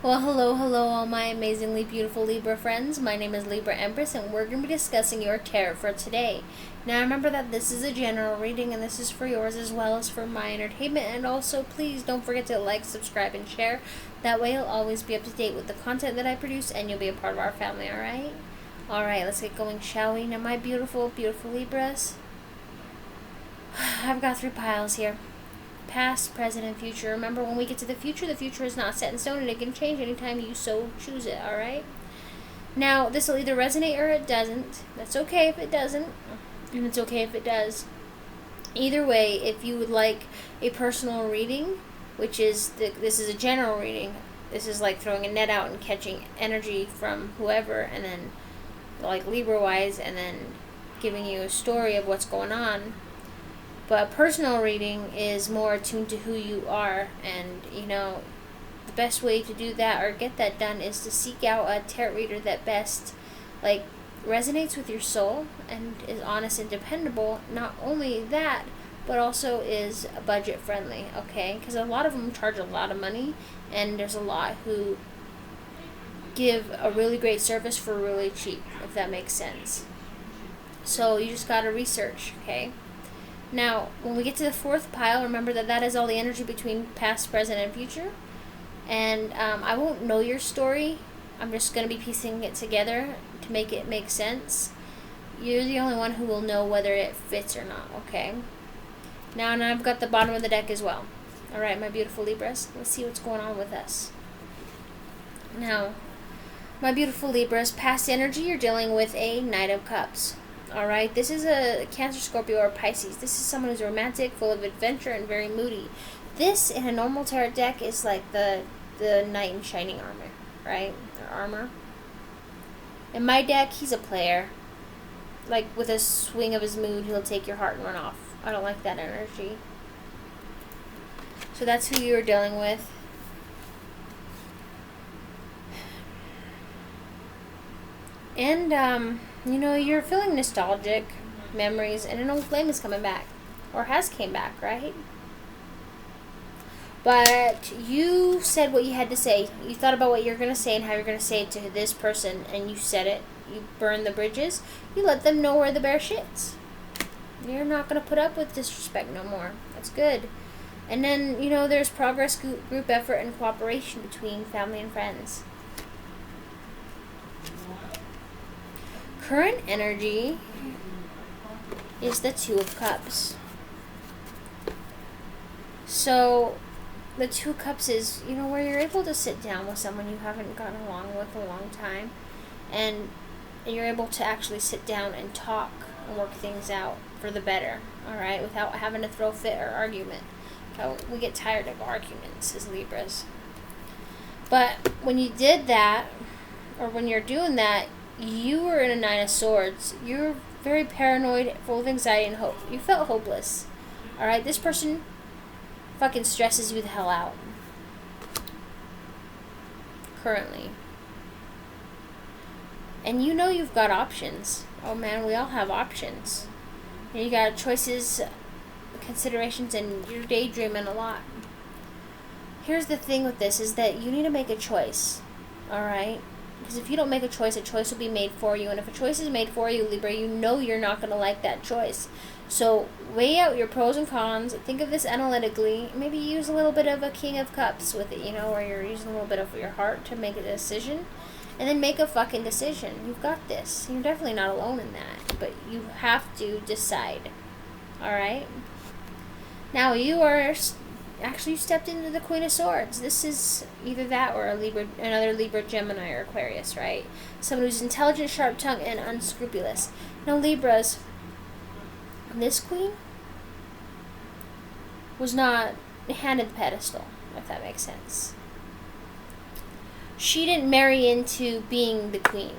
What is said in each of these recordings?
Well, hello, all my amazingly beautiful Libra friends. My name is Libra Empress, and we're going to be discussing your tarot for today. Now, remember that this is a general reading, and this is for yours as well as for my entertainment. And also, please don't forget to like, subscribe, and share. That way, you'll always be up to date with the content that I produce, and you'll be a part of our family, alright? Alright, let's get going, shall we? Now, my beautiful, beautiful Libras, I've got 3 piles here. Past, present, and future. Remember, when we get to the future is not set in stone, and it can change anytime you so choose it, alright? Now, this will either resonate or it doesn't. That's okay if it doesn't, and it's okay if it does. Either way, if you would like a personal reading, which is, this is a general reading, this is like throwing a net out and catching energy from whoever, and then, like Libra-wise, and then giving you a story of what's going on. But a personal reading is more attuned to who you are, and the best way to do that or get that done is to seek out a tarot reader that best resonates with your soul and is honest and dependable. Not only that, but also is budget friendly, okay? Because a lot of them charge a lot of money, and there's a lot who give a really great service for really cheap, if that makes sense. So you just gotta research, okay? Now, when we get to the 4th pile, remember that is all the energy between past, present, and future. And I won't know your story. I'm just going to be piecing it together to make it make sense. You're the only one who will know whether it fits or not, okay? Now, and I've got the bottom of the deck as well. Alright, my beautiful Libras, let's see what's going on with us. Now, my beautiful Libras, past energy, you're dealing with a Knight of Cups. Alright, this is a Cancer, Scorpio, or Pisces. This is someone who's romantic, full of adventure, and very moody. This, in a normal tarot deck, is like the knight in shining armor, right? Or armor. In my deck, he's a player. Like, with a swing of his mood, he'll take your heart and run off. I don't like that energy. So that's who you're dealing with. And, you're feeling nostalgic memories, and an old flame is coming back. Or has came back, right? But you said what you had to say. You thought about what you're going to say and how you're going to say it to this person, and you said it. You burned the bridges. You let them know where the bear shits. You're not going to put up with disrespect no more. That's good. And then, there's progress, group effort, and cooperation between family and friends. Current energy is the 2 of Cups. So, the 2 of Cups is, where you're able to sit down with someone you haven't gotten along with a long time, and you're able to actually sit down and talk and work things out for the better, alright, without having to throw a fit or argument. We get tired of arguments as Libras. But when you did that, or when you're doing that, you were in a 9 of Swords. You're very paranoid, full of anxiety and hope. You felt hopeless. Alright, this person fucking stresses you the hell out. Currently. And you've got options. Oh man, we all have options. You got choices, considerations, and you're daydreaming a lot. Here's the thing with this, is that you need to make a choice. Alright? Because if you don't make a choice will be made for you. And if a choice is made for you, Libra, you're not going to like that choice. So weigh out your pros and cons. Think of this analytically. Maybe use a little bit of a King of Cups with it, where you're using a little bit of your heart to make a decision. And then make a fucking decision. You've got this. You're definitely not alone in that. But you have to decide. Alright? Now you are... Actually, you stepped into the Queen of Swords. This is either that or another Libra, Gemini, or Aquarius, right? Someone who's intelligent, sharp-tongued, and unscrupulous. Now, Libras, this queen was not handed the pedestal, if that makes sense. She didn't marry into being the queen.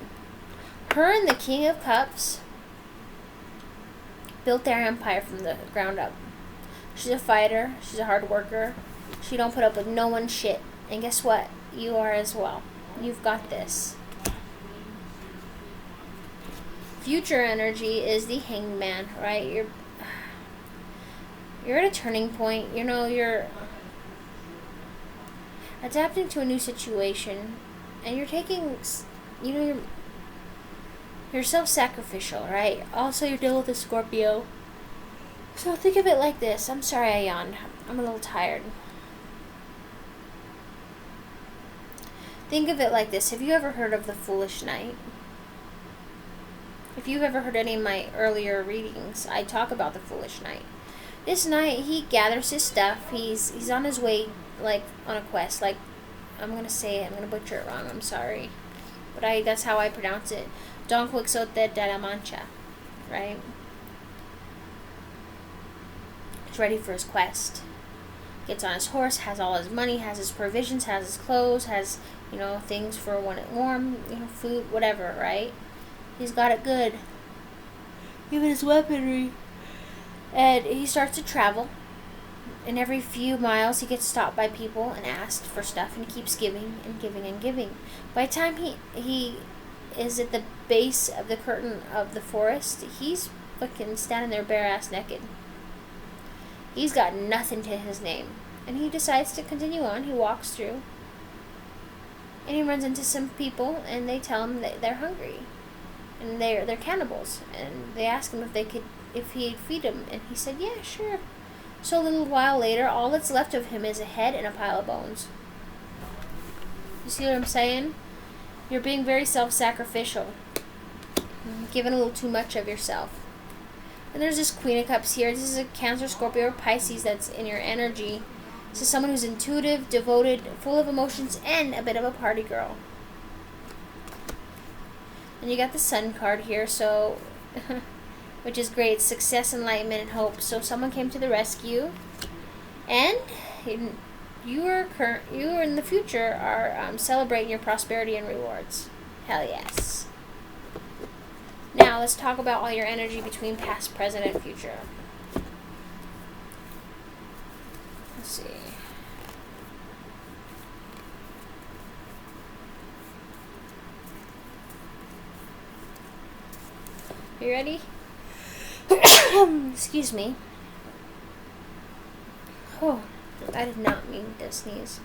Her and the King of Cups built their empire from the ground up. She's a fighter. She's a hard worker. She don't put up with no one's shit. And guess what? You are as well. You've got this. Future energy is the Hanged Man, right? You're at a turning point. adapting to a new situation, and you're taking, you're self-sacrificial, right? Also, you're dealing with a Scorpio. So think of it like this. I'm sorry I yawned. I'm a little tired. Think of it like this. Have you ever heard of the Foolish Knight? If you've ever heard any of my earlier readings, I talk about the Foolish Knight. This knight, he gathers his stuff. He's on his way, like, on a quest. Like, I'm going to say it. I'm going to butcher it wrong. I'm sorry. But that's how I pronounce it. Don Quixote de la Mancha. Right? He's ready for his quest. Gets on his horse, has all his money, has his provisions, has his clothes, has, things for when it's warm, food, whatever, right? He's got it good. Even his weaponry. And he starts to travel. And every few miles he gets stopped by people and asked for stuff, and he keeps giving and giving and giving. By the time he is at the base of the curtain of the forest, he's fucking standing there bare ass naked. He's got nothing to his name. And he decides to continue on. He walks through. And he runs into some people, and they tell him that they're hungry. And they're cannibals. And they ask him if he'd feed them. And he said, yeah, sure. So a little while later, all that's left of him is a head and a pile of bones. You see what I'm saying? You're being very self-sacrificial. Giving a little too much of yourself. And there's this Queen of Cups here. This is a Cancer, Scorpio, or Pisces that's in your energy. This is someone who's intuitive, devoted, full of emotions, and a bit of a party girl. And you got the Sun card here, so which is great. Success, enlightenment, and hope. So someone came to the rescue, and you are in the future are celebrating your prosperity and rewards. Hell yes. Now let's talk about all your energy between past, present, and future. Let's see. You ready? Excuse me. Oh, I did not mean to sneeze.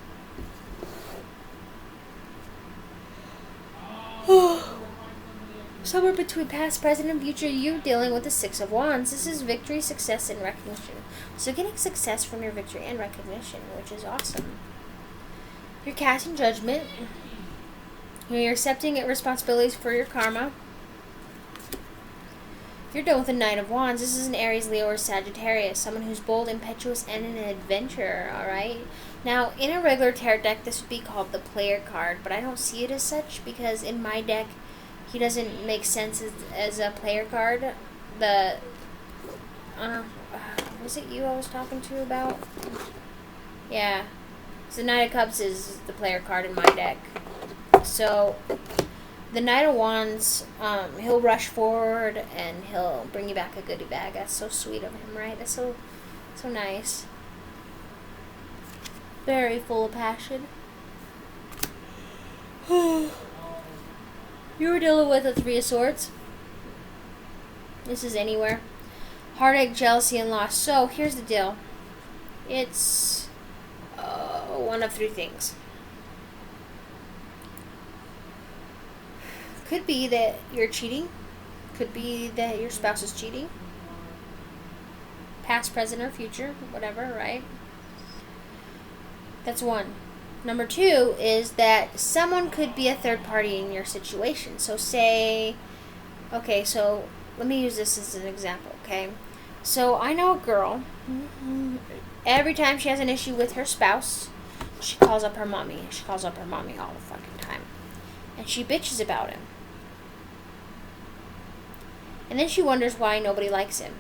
Somewhere between past, present, and future, you're dealing with the Six of Wands. This is victory, success, and recognition. So getting success from your victory and recognition, which is awesome. You're casting judgment. You're accepting responsibilities for your karma. You're done with the Knight of Wands. This is an Aries, Leo, or Sagittarius. Someone who's bold, impetuous, and an adventurer, alright? Now, in a regular tarot deck, this would be called the player card, but I don't see it as such because in my deck, he doesn't make sense as a player card. Was it you I was talking to about? Yeah. So the Knight of Cups is the player card in my deck. So the Knight of Wands, he'll rush forward and he'll bring you back a goodie bag. That's so sweet of him, right? That's so nice. Very full of passion. You were dealing with a Three of Swords. This is anywhere. Heartache, jealousy, and loss. So here's the deal. It's one of three things. Could be that you're cheating. Could be that your spouse is cheating. Past, present, or future. Whatever, right? That's one. Number two is that someone could be a third party in your situation. So okay, so let me use this as an example, okay? So I know a girl, every time she has an issue with her spouse, she calls up her mommy. She calls up her mommy all the fucking time. And she bitches about him. And then she wonders why nobody likes him.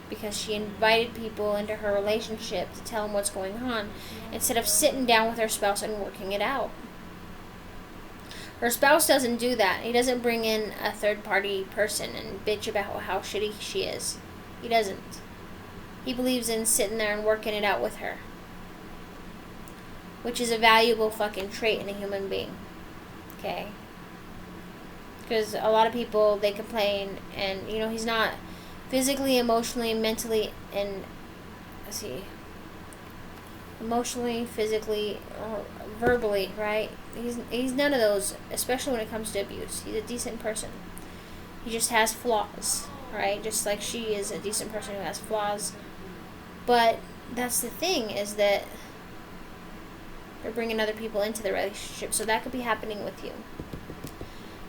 Because she invited people into her relationship to tell them what's going on instead of sitting down with her spouse and working it out. Her spouse doesn't do that. He doesn't bring in a third-party person and bitch about how shitty she is. He doesn't. He believes in sitting there and working it out with her. Which is a valuable fucking trait in a human being. Okay? Because a lot of people, they complain and, he's not physically, emotionally, mentally, and let's see, emotionally, physically, or verbally, right? He's none of those, especially when it comes to abuse. He's a decent person. He just has flaws, right? Just like she is a decent person who has flaws. But that's the thing, is that they're bringing other people into the relationship, so that could be happening with you.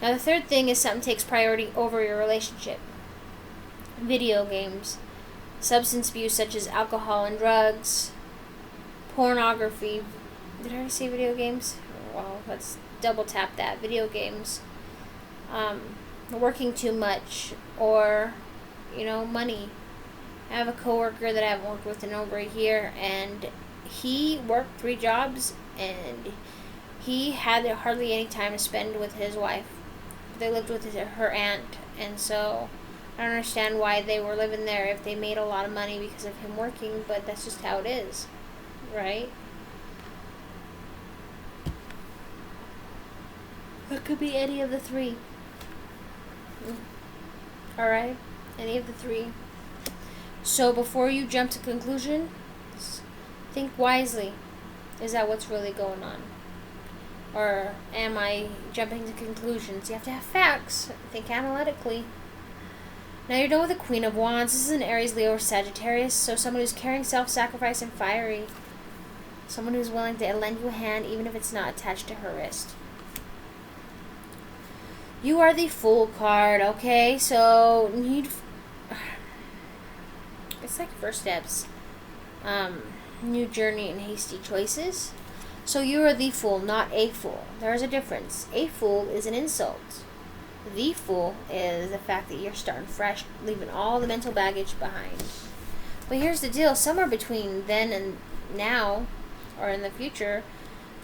Now the third thing is something takes priority over your relationship. Video games, substance abuse such as alcohol and drugs, pornography. Did I already say video games? Well, let's double tap that. Video games. Working too much, or, money. I have a coworker that I haven't worked with in over a year, and he worked 3 jobs, and he had hardly any time to spend with his wife. They lived with her aunt, and so I don't understand why they were living there if they made a lot of money because of him working, but that's just how it is, right? It could be any of the 3. Alright? Any of the 3. So before you jump to conclusion, think wisely. Is that what's really going on? Or am I jumping to conclusions? You have to have facts. Think analytically. Now you're done with the Queen of Wands. This is an Aries, Leo, or Sagittarius. So someone who's caring, self-sacrifice, and fiery. Someone who's willing to lend you a hand even if it's not attached to her wrist. You are the Fool card, okay? So it's like first steps. New journey and hasty choices. So you are the Fool, not a fool. There is a difference. A fool is an insult. The Fool is the fact that you're starting fresh, leaving all the mental baggage behind. But here's the deal. Somewhere between then and now, or in the future,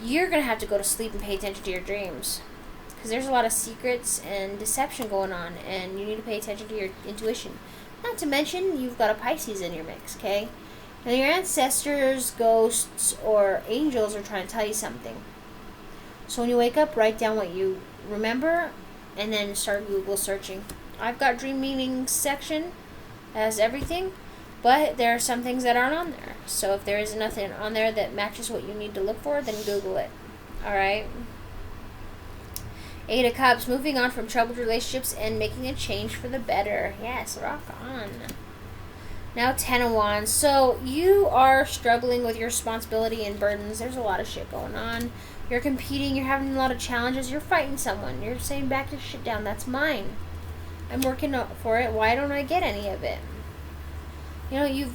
you're going to have to go to sleep and pay attention to your dreams. Because there's a lot of secrets and deception going on, and you need to pay attention to your intuition. Not to mention, you've got a Pisces in your mix, okay? Now your ancestors, ghosts, or angels are trying to tell you something. So when you wake up, write down what you remember, and then start Google searching. I've got dream meanings section that has everything, but there are some things that aren't on there. So if there is nothing on there that matches what you need to look for, then Google it. Alright? 8 of Cups, moving on from troubled relationships and making a change for the better. Yes, rock on. Now 10 of Wands. So you are struggling with your responsibility and burdens. There's a lot of shit going on. You're competing. You're having a lot of challenges. You're fighting someone. You're saying, back your shit down. That's mine. I'm working for it. Why don't I get any of it? You've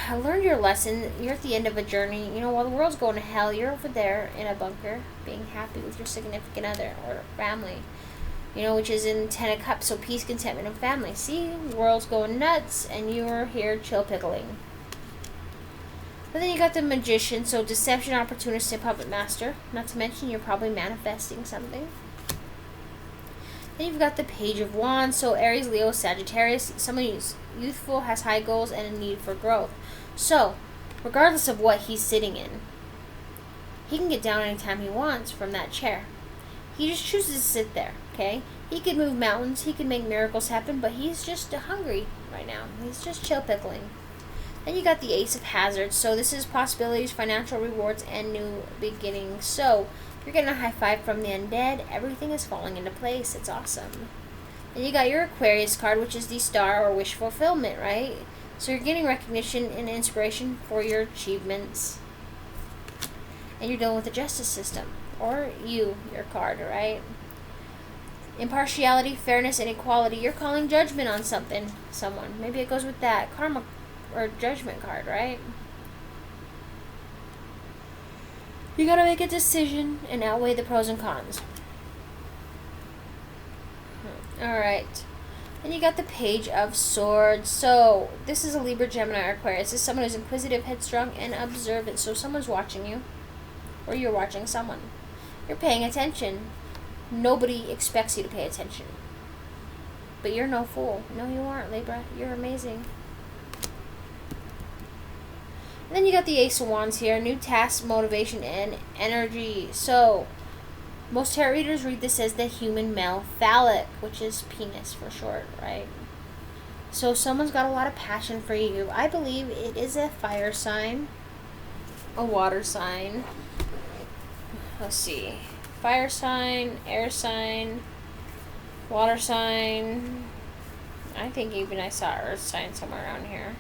learned your lesson. You're at the end of a journey. While the world's going to hell, you're over there in a bunker being happy with your significant other or family. Which is in 10 of Cups, so peace, contentment, and family. See, the world's going nuts, and you're here chill pickling. But then you got the Magician, so deception, opportunist, and puppet master. Not to mention, you're probably manifesting something. Then you've got the Page of Wands, so Aries, Leo, Sagittarius. Someone who's youthful, has high goals, and a need for growth. So, regardless of what he's sitting in, he can get down anytime he wants from that chair. He just chooses to sit there, okay? He could move mountains, he could make miracles happen, but he's just hungry right now. He's just chill pickling. Then you got the Ace of Hazards, so this is possibilities, financial rewards, and new beginnings. So, you're getting a high five from the undead. Everything is falling into place. It's awesome. Then you got your Aquarius card, which is the Star or wish fulfillment, right? So you're getting recognition and inspiration for your achievements. And you're dealing with the justice system. Or your card, right? Impartiality, fairness, and equality. You're calling judgment on someone. Maybe it goes with that karma or judgment card, right? You gotta make a decision and outweigh the pros and cons. Alright. Then you got the Page of Swords. So, this is a Libra, Gemini, or Aquarius. This is someone who's inquisitive, headstrong, and observant. So, someone's watching you. Or you're watching someone. You're paying attention. Nobody expects you to pay attention. But you're no fool. No, you aren't, Libra. You're amazing. And then you got the Ace of Wands here. New task, motivation, and energy. So, most tarot readers read this as the human male phallic, which is penis for short, right? So someone's got a lot of passion for you. I believe it is a fire sign, a water sign. Let's see. Fire sign, air sign, water sign. I think even I saw earth sign somewhere around here.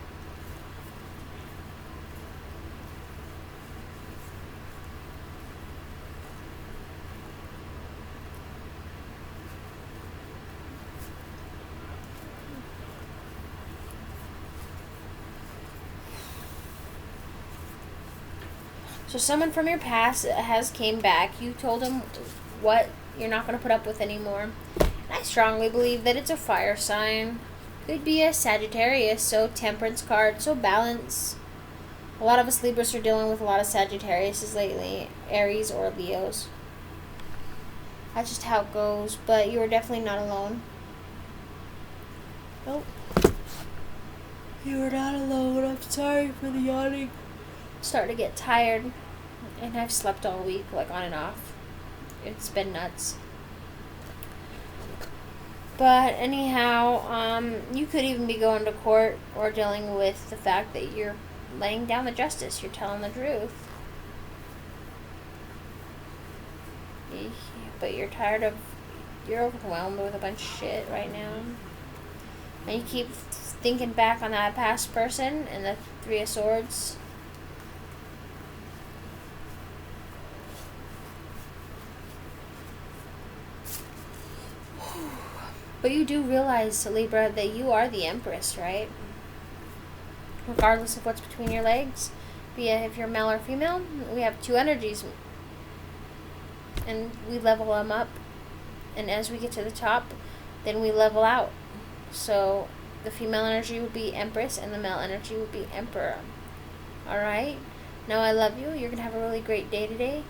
So someone from your past has came back. You told them what you're not going to put up with anymore. And I strongly believe that it's a fire sign. Could be a Sagittarius, so temperance card, so balance. A lot of us Libras are dealing with a lot of Sagittariuses lately, Aries or Leos. That's just how it goes, but you're definitely not alone. Nope. You're not alone. I'm sorry for the yawning. I'm starting to get tired, and I've slept all week, like on and off. It's been nuts. But anyhow, you could even be going to court or dealing with the fact that you're laying down the justice. You're telling the truth. But you're tired of, you're overwhelmed with a bunch of shit right now. And you keep thinking back on that past person and the Three of Swords. But you do realize, Libra, that you are the Empress, right? Regardless of what's between your legs, be it if you're male or female, we have two energies. And we level them up. And as we get to the top, then we level out. So the female energy would be Empress and the male energy would be Emperor. Alright? Now I love you. You're going to have a really great day today.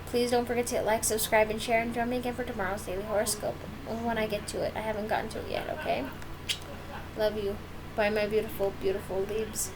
Please don't forget to hit like, subscribe, and share, and join me again for tomorrow's daily horoscope. When I get to it. I haven't gotten to it yet, okay? Love you. Bye, my beautiful, beautiful Leaves.